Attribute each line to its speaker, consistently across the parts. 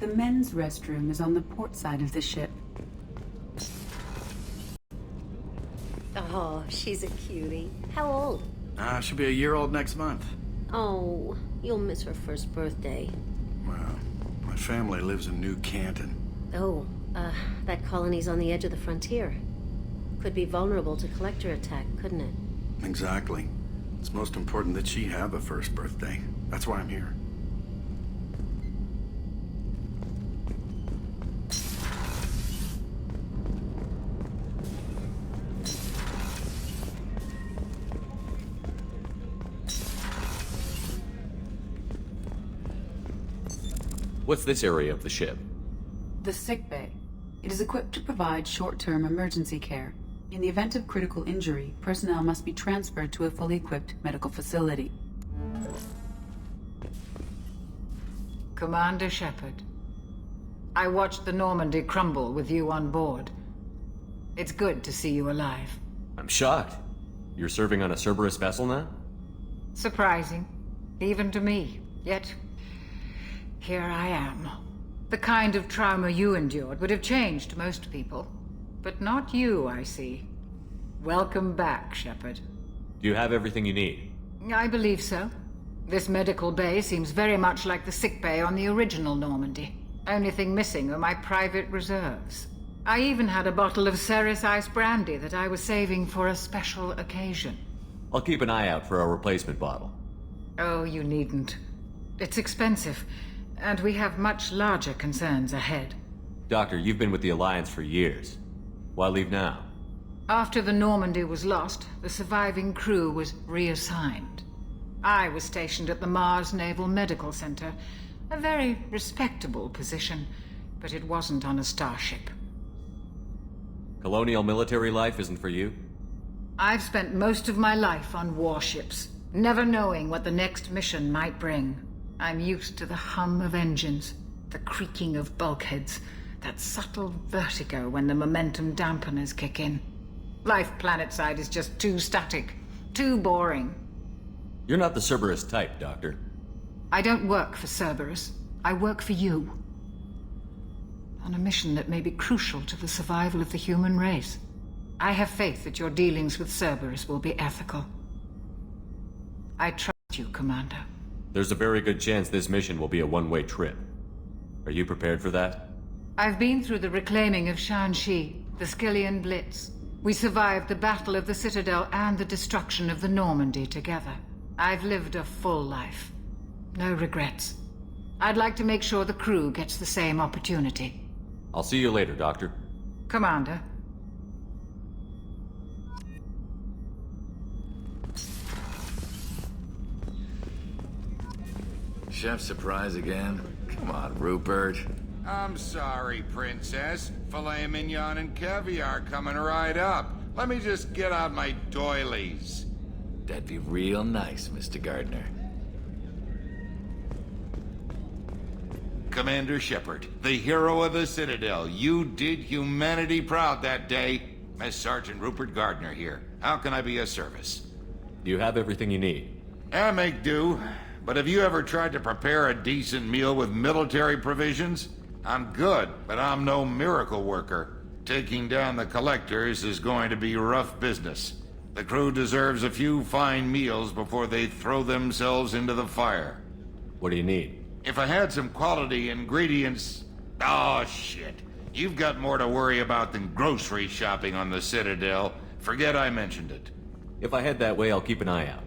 Speaker 1: The men's restroom is on the port side of the ship.
Speaker 2: Oh, she's a cutie. How old?
Speaker 3: She'll be a year old next month.
Speaker 2: Oh, you'll miss her first birthday.
Speaker 3: Well, my family lives in New Canton.
Speaker 2: Oh, that colony's on the edge of the frontier. Could be vulnerable to collector attack, couldn't it?
Speaker 3: Exactly. It's most important that she have a first birthday. That's why I'm here.
Speaker 4: What's this area of the ship?
Speaker 1: The sick bay. It is equipped to provide short-term emergency care. In the event of critical injury, personnel must be transferred to a fully equipped medical facility.
Speaker 5: Commander Shepard, I watched the Normandy crumble with you on board. It's good to see you alive.
Speaker 4: I'm shocked. You're serving on a Cerberus vessel now?
Speaker 5: Surprising, even to me. Yet, here I am. The kind of trauma you endured would have changed most people. But not you, I see. Welcome back, Shepard.
Speaker 4: Do you have everything you need?
Speaker 5: I believe so. This medical bay seems very much like the sick bay on the original Normandy. Only thing missing are my private reserves. I even had a bottle of Ceres Ice Brandy that I was saving for a special occasion.
Speaker 4: I'll keep an eye out for a replacement bottle.
Speaker 5: Oh, you needn't. It's expensive, and we have much larger concerns ahead.
Speaker 4: Doctor, you've been with the Alliance for years. Why leave now?
Speaker 5: After the Normandy was lost, the surviving crew was reassigned. I was stationed at the Mars Naval Medical Center, a very respectable position, but it wasn't on a starship.
Speaker 4: Colonial military life isn't for you?
Speaker 5: I've spent most of my life on warships, never knowing what the next mission might bring. I'm used to the hum of engines, the creaking of bulkheads, that subtle vertigo when the momentum dampeners kick in. Life planetside is just too static, too boring.
Speaker 4: You're not the Cerberus type, Doctor.
Speaker 5: I don't work for Cerberus. I work for you. On a mission that may be crucial to the survival of the human race. I have faith that your dealings with Cerberus will be ethical. I trust you, Commander.
Speaker 4: There's a very good chance this mission will be a one-way trip. Are you prepared for that?
Speaker 5: I've been through the reclaiming of Shanxi, the Skillian Blitz. We survived the Battle of the Citadel and the destruction of the Normandy together. I've lived a full life. No regrets. I'd like to make sure the crew gets the same opportunity.
Speaker 4: I'll see you later, Doctor.
Speaker 5: Commander.
Speaker 6: Chef surprise again? Come on, Rupert.
Speaker 7: I'm sorry, Princess. Filet mignon and caviar coming right up. Let me just get out my doilies.
Speaker 6: That'd be real nice, Mr. Gardner.
Speaker 7: Commander Shepard, the hero of the Citadel. You did humanity proud that day. Master Sergeant Rupert Gardner here. How can I be of service?
Speaker 4: Do you have everything you need?
Speaker 7: I make do. But have you ever tried to prepare a decent meal with military provisions? I'm good, but I'm no miracle worker. Taking down the collectors is going to be rough business. The crew deserves a few fine meals before they throw themselves into the fire.
Speaker 4: What do you need?
Speaker 7: If I had some quality ingredients... Oh, shit. You've got more to worry about than grocery shopping on the Citadel. Forget I mentioned it.
Speaker 4: If I head that way, I'll keep an eye out.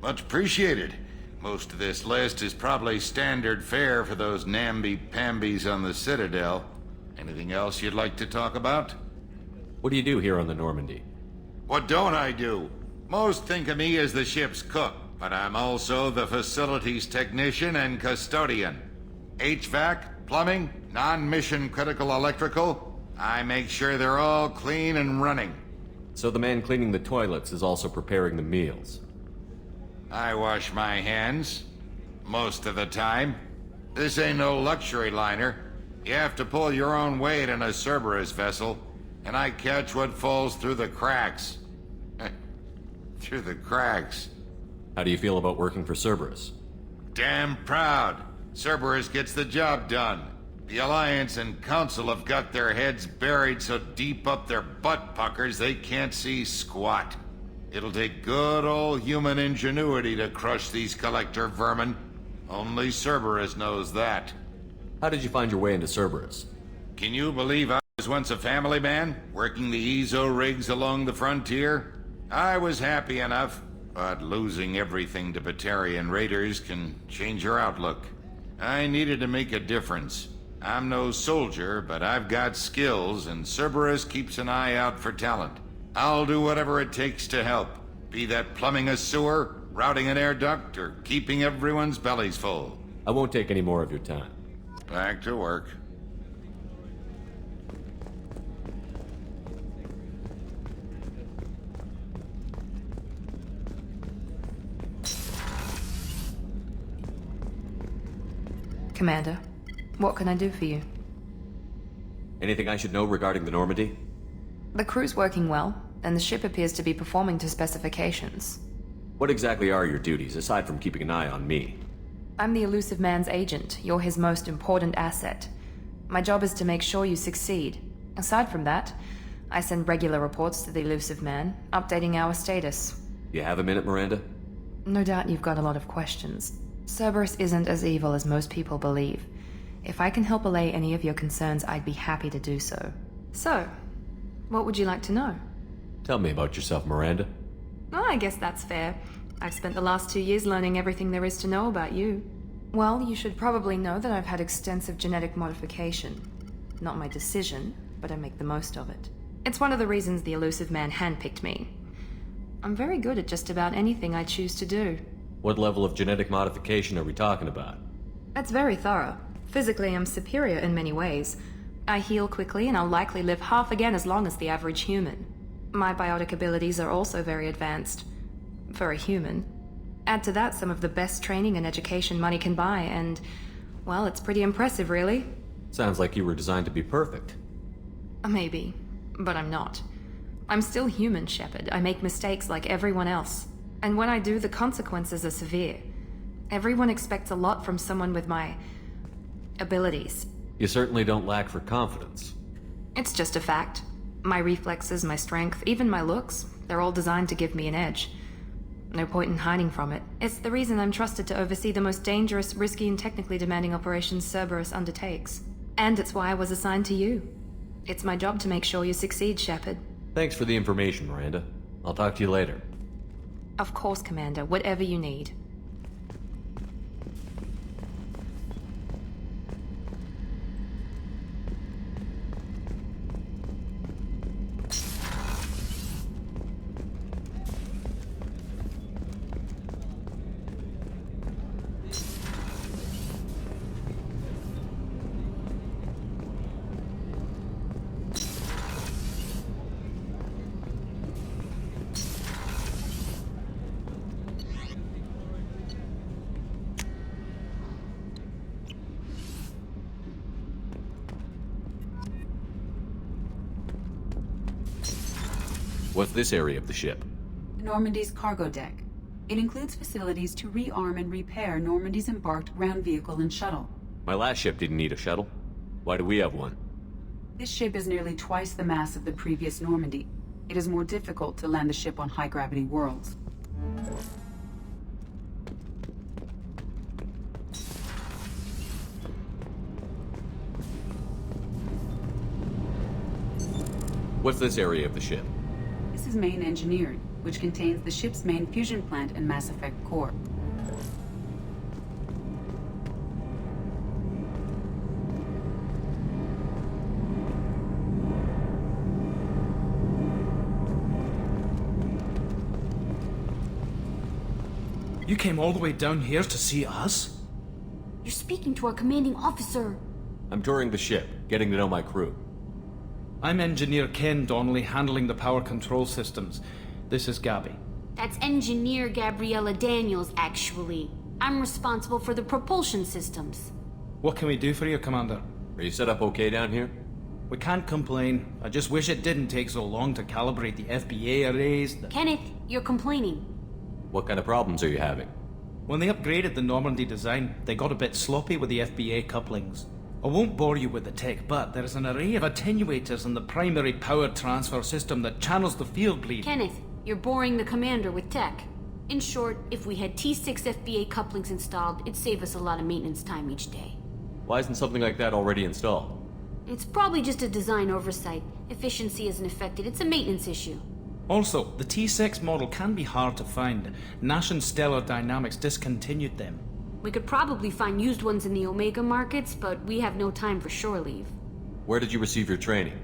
Speaker 7: Much appreciated. Most of this list is probably standard fare for those namby-pambies on the Citadel. Anything else you'd like to talk about?
Speaker 4: What do you do here on the Normandy?
Speaker 7: What don't I do? Most think of me as the ship's cook, but I'm also the facilities technician and custodian. HVAC, plumbing, non-mission critical electrical. I make sure they're all clean and running.
Speaker 4: So the man cleaning the toilets is also preparing the meals.
Speaker 7: I wash my hands. Most of the time. This ain't no luxury liner. You have to pull your own weight in a Cerberus vessel, and I catch what falls through the cracks. Through the cracks.
Speaker 4: How do you feel about working for Cerberus?
Speaker 7: Damn proud. Cerberus gets the job done. The Alliance and Council have got their heads buried so deep up their butt puckers they can't see squat. It'll take good old human ingenuity to crush these collector vermin. Only Cerberus knows that.
Speaker 4: How did you find your way into Cerberus?
Speaker 7: Can you believe I was once a family man, working the EZO rigs along the frontier? I was happy enough, but losing everything to Batarian raiders can change your outlook. I needed to make a difference. I'm no soldier, but I've got skills, and Cerberus keeps an eye out for talent. I'll do whatever it takes to help, be that plumbing a sewer, routing an air duct, or keeping everyone's bellies full.
Speaker 4: I won't take any more of your time.
Speaker 7: Back to work.
Speaker 8: Commander, what can I do for you?
Speaker 4: Anything I should know regarding the Normandy?
Speaker 8: The crew's working well, and the ship appears to be performing to specifications.
Speaker 4: What exactly are your duties, aside from keeping an eye on me?
Speaker 8: I'm the Elusive Man's agent. You're his most important asset. My job is to make sure you succeed. Aside from that, I send regular reports to the Elusive Man, updating our status.
Speaker 4: You have a minute, Miranda?
Speaker 8: No doubt you've got a lot of questions. Cerberus isn't as evil as most people believe. If I can help allay any of your concerns, I'd be happy to do so. So, what would you like to know?
Speaker 4: Tell me about yourself, Miranda.
Speaker 8: Oh, I guess that's fair. I've spent the last 2 years learning everything there is to know about you. Well, you should probably know that I've had extensive genetic modification. Not my decision, but I make the most of it. It's one of the reasons the Elusive Man handpicked me. I'm very good at just about anything I choose to do.
Speaker 4: What level of genetic modification are we talking about?
Speaker 8: That's very thorough. Physically, I'm superior in many ways. I heal quickly, and I'll likely live half again as long as the average human. My biotic abilities are also very advanced. For a human. Add to that some of the best training and education money can buy, and, well, it's pretty impressive, really.
Speaker 4: Sounds like you were designed to be perfect.
Speaker 8: Maybe, but I'm not. I'm still human, Shepard. I make mistakes like everyone else. And when I do, the consequences are severe. Everyone expects a lot from someone with my abilities.
Speaker 4: You certainly don't lack for confidence.
Speaker 8: It's just a fact. My reflexes, my strength, even my looks, they're all designed to give me an edge. No point in hiding from it. It's the reason I'm trusted to oversee the most dangerous, risky, and technically demanding operations Cerberus undertakes. And it's why I was assigned to you. It's my job to make sure you succeed, Shepard.
Speaker 4: Thanks for the information, Miranda. I'll talk to you later.
Speaker 8: Of course, Commander. Whatever you need.
Speaker 4: What's this area of the ship?
Speaker 1: The Normandy's cargo deck. It includes facilities to rearm and repair Normandy's embarked ground vehicle and shuttle.
Speaker 4: My last ship didn't need a shuttle. Why do we have one?
Speaker 1: This ship is nearly twice the mass of the previous Normandy. It is more difficult to land the ship on high-gravity worlds.
Speaker 4: What's this area of the ship?
Speaker 1: This is main engineering, which contains the ship's main fusion plant and Mass Effect core.
Speaker 9: You came all the way down here to see us?
Speaker 10: You're speaking to our commanding officer.
Speaker 4: I'm touring the ship, getting to know my crew.
Speaker 9: I'm Engineer Ken Donnelly, handling the power control systems. This is Gabby.
Speaker 10: That's Engineer Gabriella Daniels, actually. I'm responsible for the propulsion systems.
Speaker 9: What can we do for you, Commander?
Speaker 4: Are you set up okay down here?
Speaker 9: We can't complain. I just wish it didn't take so long to calibrate the FBA arrays.
Speaker 10: Kenneth, you're complaining.
Speaker 4: What kind of problems are you having?
Speaker 9: When they upgraded the Normandy design, they got a bit sloppy with the FBA couplings. I won't bore you with the tech, but there is an array of attenuators in the primary power transfer system that channels the field bleed.
Speaker 10: Kenneth, you're boring the commander with tech. In short, if we had T6 FBA couplings installed, it'd save us a lot of maintenance time each day.
Speaker 4: Why isn't something like that already installed?
Speaker 10: It's probably just a design oversight. Efficiency isn't affected, it's a maintenance issue.
Speaker 9: Also, the T6 model can be hard to find. Nash and Stellar Dynamics discontinued them.
Speaker 10: We could probably find used ones in the Omega markets, but we have no time for shore leave.
Speaker 4: Where did you receive your training?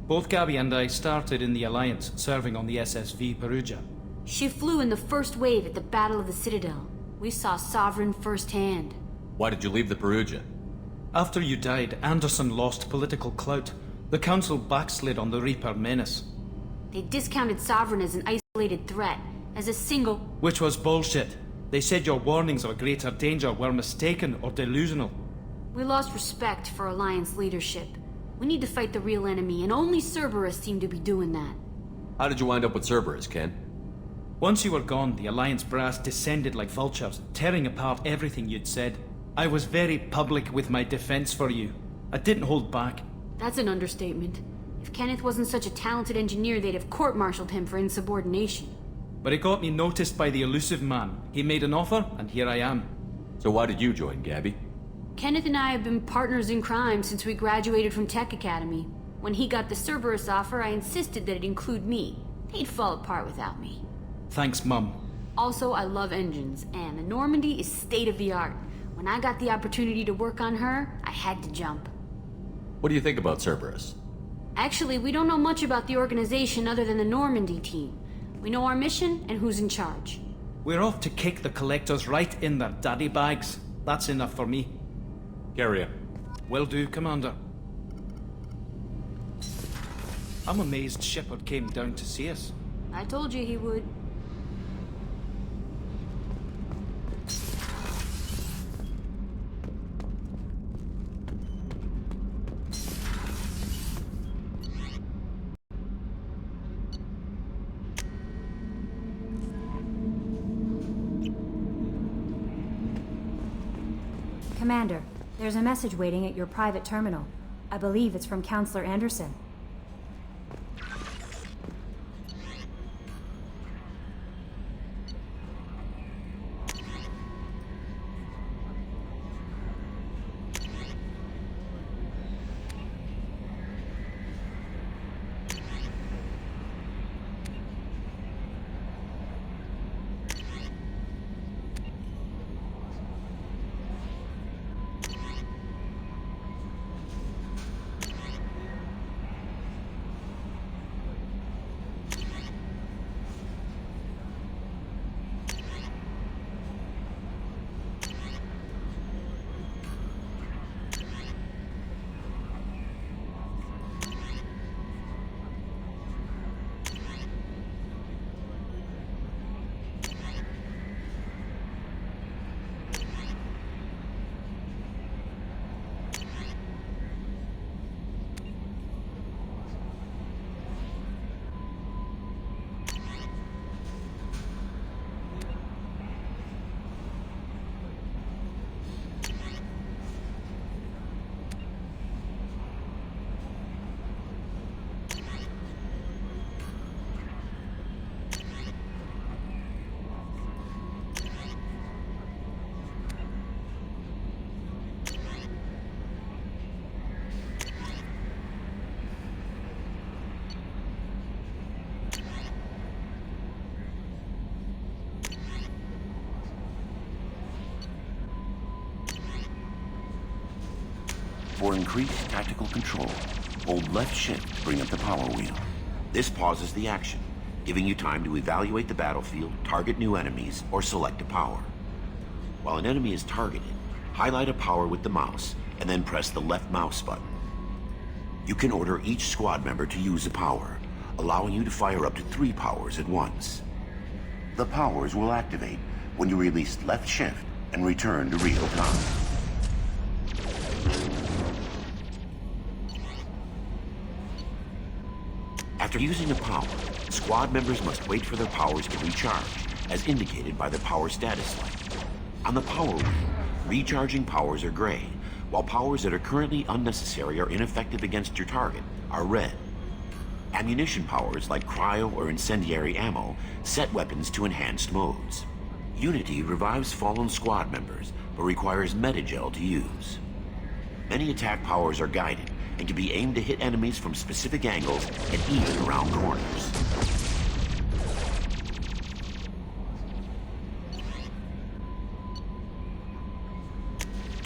Speaker 9: Both Gabby and I started in the Alliance, serving on the SSV Perugia.
Speaker 10: She flew in the first wave at the Battle of the Citadel. We saw Sovereign firsthand.
Speaker 4: Why did you leave the Perugia?
Speaker 9: After you died, Anderson lost political clout. The Council backslid on the Reaper menace.
Speaker 10: They discounted Sovereign as an isolated threat, as a single...
Speaker 9: Which was bullshit. They said your warnings of a greater danger were mistaken or delusional.
Speaker 10: We lost respect for Alliance leadership. We need to fight the real enemy, and only Cerberus seemed to be doing that.
Speaker 4: How did you wind up with Cerberus, Ken?
Speaker 9: Once you were gone, the Alliance brass descended like vultures, tearing apart everything you'd said. I was very public with my defense for you. I didn't hold back.
Speaker 10: That's an understatement. If Kenneth wasn't such a talented engineer, they'd have court-martialed him for insubordination.
Speaker 9: But it got me noticed by the elusive man. He made an offer, and here I am.
Speaker 4: So why did you join, Gabby?
Speaker 10: Kenneth and I have been partners in crime since we graduated from Tech Academy. When he got the Cerberus offer, I insisted that it include me. They'd fall apart without me.
Speaker 9: Thanks, Mum.
Speaker 10: Also, I love engines, and the Normandy is state-of-the-art. When I got the opportunity to work on her, I had to jump.
Speaker 4: What do you think about Cerberus?
Speaker 10: Actually, we don't know much about the organization other than the Normandy team. We know our mission and who's in charge.
Speaker 9: We're off to kick the collectors right in their daddy bags. That's enough for me.
Speaker 4: Carry on.
Speaker 9: Will do, Commander. I'm amazed Shepard came down to see us.
Speaker 10: I told you he would.
Speaker 11: Commander, there's a message waiting at your private terminal. I believe it's from Counselor Anderson.
Speaker 12: For increased tactical control, hold left shift to bring up the power wheel. This pauses the action, giving you time to evaluate the battlefield, target new enemies, or select a power. While an enemy is targeted, highlight a power with the mouse, and then press the left mouse button. You can order each squad member to use a power, allowing you to fire up to 3 powers at once. The powers will activate when you release left shift and return to real time. After using a power, squad members must wait for their powers to recharge, as indicated by the power status light. On the power wheel, recharging powers are gray, while powers that are currently unnecessary or ineffective against your target are red. Ammunition powers like cryo or incendiary ammo set weapons to enhanced modes. Unity revives fallen squad members, but requires metagel to use. Many attack powers are guided and can be aimed to hit enemies from specific angles and even around corners.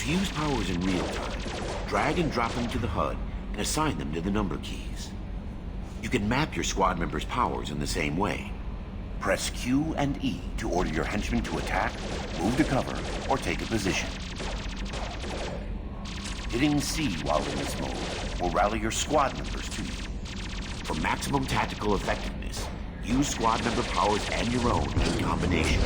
Speaker 12: To use powers in real time, drag and drop them to the HUD and assign them to the number keys. You can map your squad members' powers in the same way. Press Q and E to order your henchmen to attack, move to cover, or take a position. Hitting C while in this mode will rally your squad members to you. For maximum tactical effectiveness, use squad member powers and your own in combination.